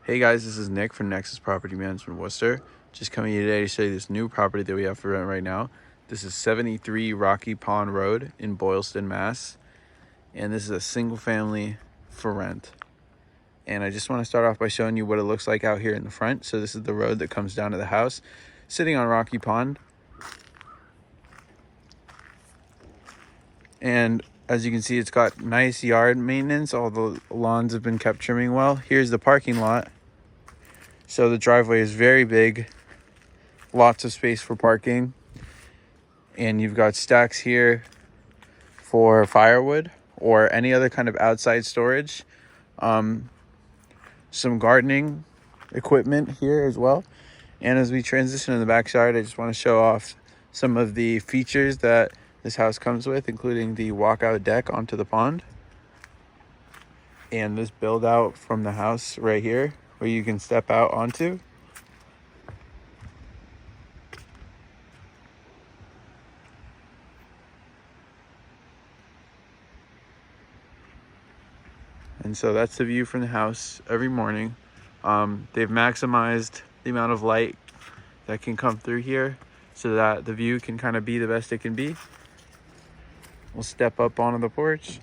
Hey guys, this is Nick from Nexus Property Management Worcester. Just coming here today to show you this new property that we have for rent right now. This is 73 Rocky Pond Road in Boylston, Mass. And this is a single family for rent. And I just want to start off by showing you what it looks like out here in the front. So this is the road that comes down to the house, sitting on Rocky Pond. And as you can see, it's got nice yard maintenance. All the lawns have been kept trimming well. Here's the parking lot. So the driveway is very big, lots of space for parking. And you've got stacks here for firewood or any other kind of outside storage. Some gardening equipment here as well. And as we transition to the backside, I just want to show off some of the features that this house comes with, including the walkout deck onto the pond. And this build out from the house right here, where you can step out onto. And so that's the view from the house every morning. They've maximized the amount of light that can come through here so that the view can kind of be the best it can be. We'll step up onto the porch.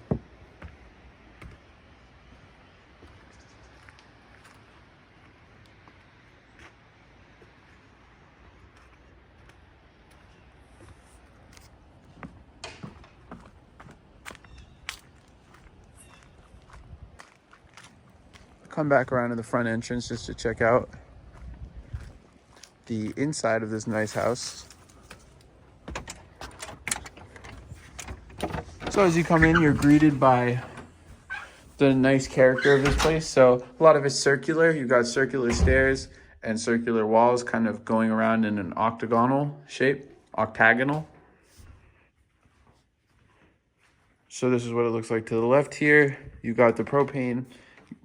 Come back around to the front entrance just to check out the inside of this nice house. So as you come in, you're greeted by the nice character of this place. So a lot of it's circular. You've got circular stairs and circular walls kind of going around in an octagonal shape, octagonal. So this is what it looks like to the left here. You've got the propane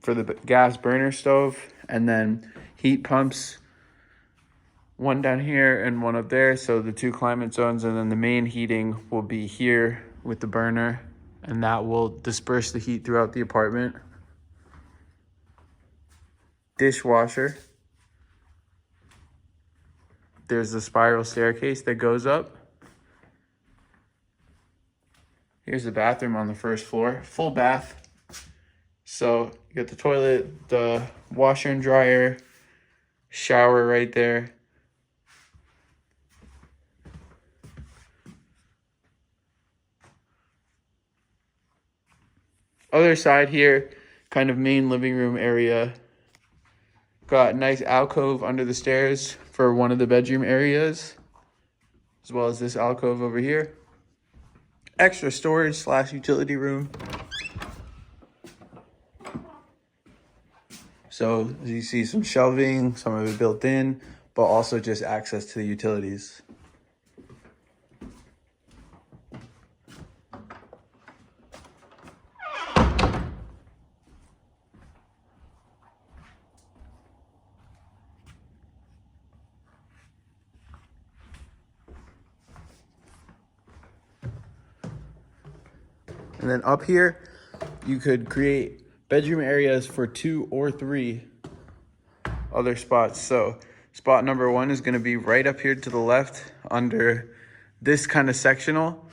for the gas burner stove, and then heat pumps, one down here and one up there. So the two climate zones, and then the main heating will be here with the burner, and that will disperse the heat throughout the apartment. Dishwasher. There's the spiral staircase that goes up. Here's the bathroom on the first floor, full bath. So you got the toilet, the washer and dryer, shower right there. Other side here, kind of main living room area. Got a nice alcove under the stairs for one of the bedroom areas, as well as this alcove over here. Extra storage / utility room. So as you see, some shelving, some of it built in, but also just access to the utilities. And then up here, you could create bedroom areas for 2 or 3 other spots. So spot number 1 is going to be right up here to the left under this kind of sectional.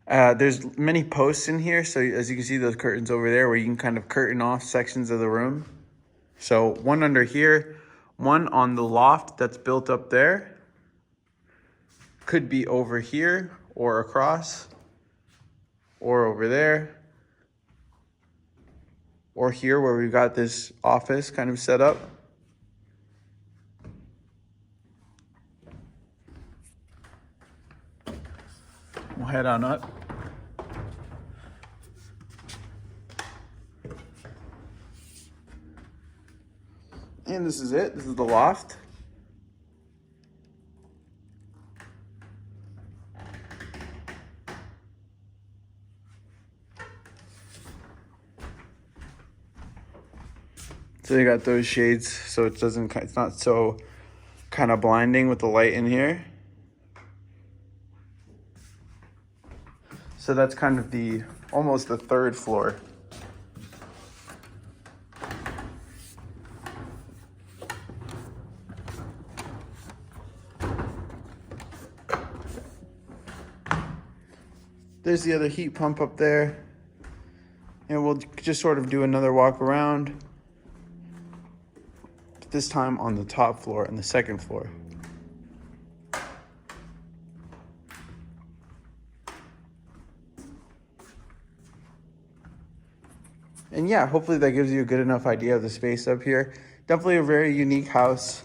There's many posts in here. So as you can see, those curtains over there where you can kind of curtain off sections of the room. So one under here, one on the loft that's built up there. Could be over here or across or over there. Or here where we've got this office kind of set up. We'll head on up. And this is it. This is the loft. So you got those shades, so it's not so kind of blinding with the light in here. So that's kind of almost the 3rd floor. There's the other heat pump up there. And we'll just sort of do another walk around. This time on the top floor and the second floor. And yeah, hopefully that gives you a good enough idea of the space up here. Definitely a very unique house.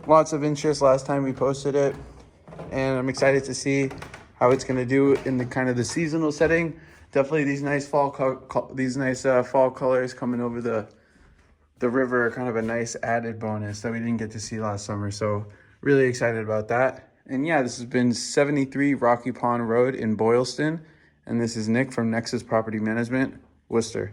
Lots of interest last time we posted it, and I'm excited to see how it's going to do in the kind of the seasonal setting. Definitely these nice fall fall colors coming over the river are kind of a nice added bonus that we didn't get to see last summer. So really excited about that. And yeah, this has been 73 Rocky Pond Road in Boylston, and this is Nick from Nexus Property Management, Worcester.